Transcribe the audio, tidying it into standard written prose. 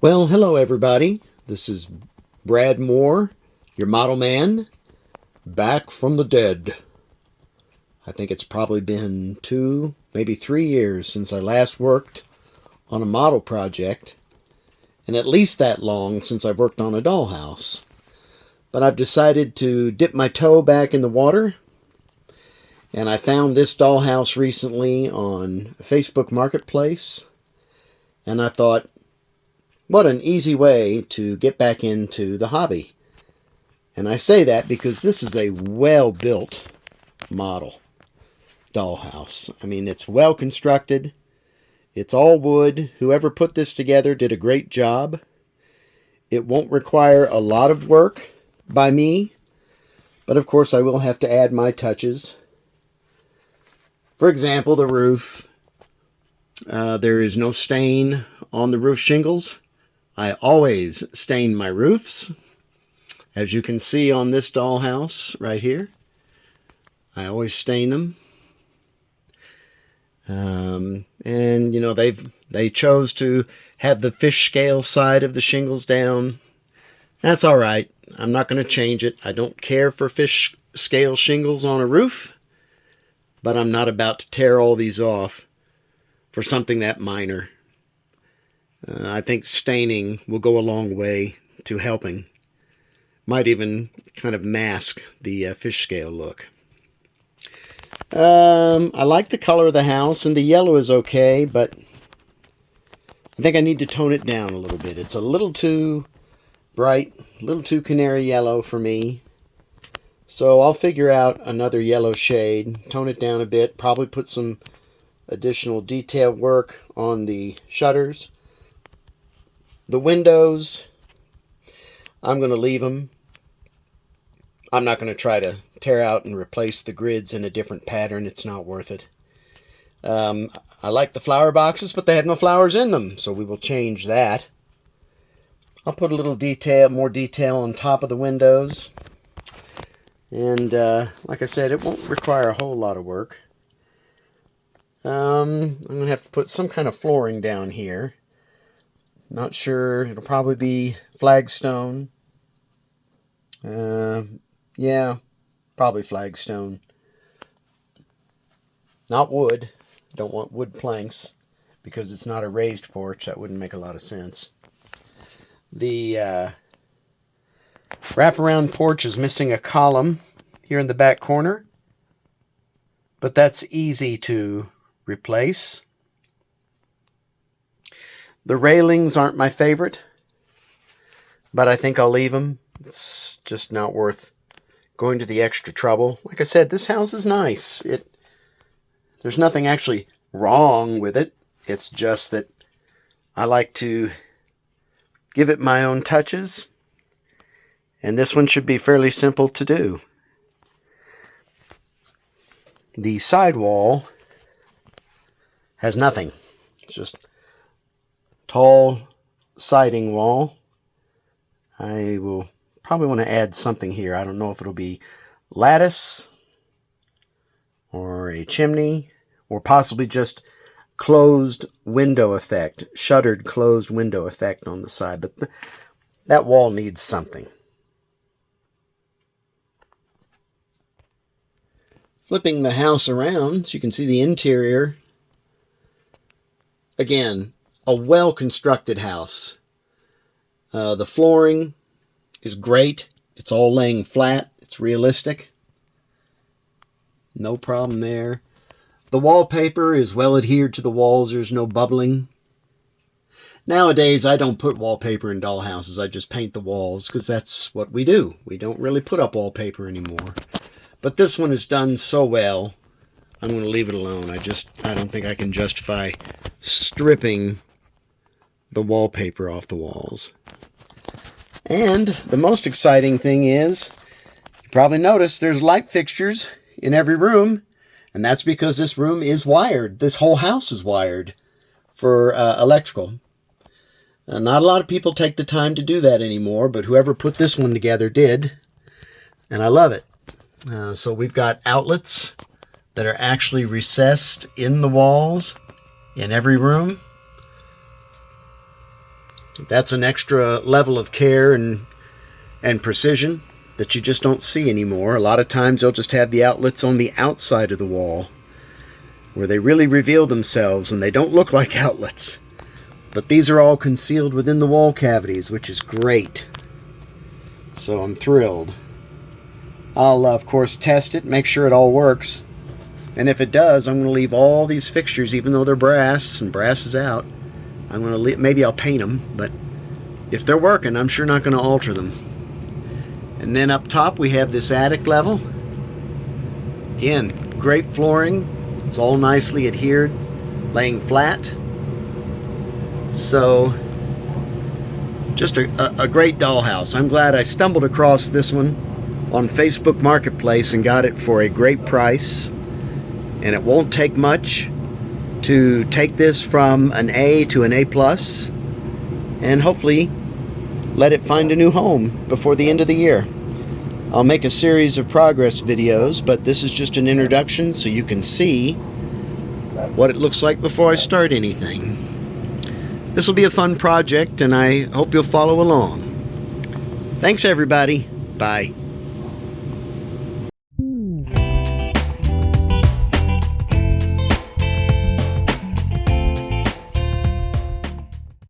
Well, hello everybody. This is Brad Moore, your model man, back from the dead. I think it's probably been 2, maybe 3 years since I last worked on a model project, and at least that long since I've worked on a dollhouse. But I've decided to dip my toe back in the water, and I found this dollhouse recently on Facebook Marketplace, and I thought, what an easy way to get back into the hobby. And I say that because this is a well-built model dollhouse. I mean, it's well constructed. It's all wood. Whoever put this together did a great job. It won't require a lot of work by me, but of course I will have to add my touches. For example, the roof. There is no stain on the roof shingles. I always stain my roofs, as you can see on this dollhouse right here. I always stain them. And you know, they chose to have the fish scale side of the shingles down. That's all right. I'm not going to change it. I don't care for fish scale shingles on a roof, but I'm not about to tear all these off for something that minor. I think staining will go a long way to helping. Might even kind of mask the fish scale look. I like the color of the house, and the yellow is okay, but I think I need to tone it down a little bit. It's a little too bright, a little too canary yellow for me. So I'll figure out another yellow shade, tone it down a bit, probably put some additional detail work on the shutters. The windows, I'm going to leave them. I'm not going to try to tear out and replace the grids in a different pattern. It's not worth it. I like the flower boxes, but they had no flowers in them, so we will change that. I'll put a little detail, more detail on top of the windows. And like I said, it won't require a whole lot of work. I'm going to have to put some kind of flooring down here. Not sure. It'll probably be flagstone. Yeah, probably flagstone. Not wood. Don't want wood planks because it's not a raised porch. That wouldn't make a lot of sense. The wraparound porch is missing a column here in the back corner, but that's easy to replace. The railings aren't my favorite, but I think I'll leave them. It's just not worth going to the extra trouble. Like I said, this house is nice. There's nothing actually wrong with it. It's just that I like to give it my own touches, and this one should be fairly simple to do. The sidewall has nothing. It's just tall siding wall. I will probably want to add something here. I don't know if it'll be lattice or a chimney or possibly just closed window effect, shuttered closed window effect on the side, but that wall needs something. Flipping the house around so you can see the interior. Again, a well-constructed house. The flooring is great. It's all laying flat. It's realistic. No problem there. The wallpaper is well adhered to the walls. There's no bubbling. Nowadays, I don't put wallpaper in dollhouses. I just paint the walls because that's what we do. We don't really put up wallpaper anymore. But this one is done so well, I'm going to leave it alone. I don't think I can justify stripping the wallpaper off the walls. And the most exciting thing is, you probably noticed there's light fixtures in every room, and that's because this room is wired. This whole house is wired for electrical. Not a lot of people take the time to do that anymore, but whoever put this one together did, and I love it. So we've got outlets that are actually recessed in the walls in every room. That's an extra level of care and precision that you just don't see anymore. A lot of times they'll just have the outlets on the outside of the wall where they really reveal themselves and they don't look like outlets. But these are all concealed within the wall cavities, which is great. So I'm thrilled. I'll, of course, test it, make sure it all works. And if it does, I'm going to leave all these fixtures, even though they're brass, and brass is out. I'm going to leave, maybe I'll paint them, but if they're working, I'm sure not going to alter them. And then up top, we have this attic level. Again, great flooring. It's all nicely adhered, laying flat. So, just a great dollhouse. I'm glad I stumbled across this one on Facebook Marketplace and got it for a great price. And it won't take much to take this from an A to an A+, and hopefully let it find a new home before the end of the year. I'll make a series of progress videos, but this is just an introduction so you can see what it looks like before I start anything. This will be a fun project, and I hope you'll follow along. Thanks, everybody. Bye.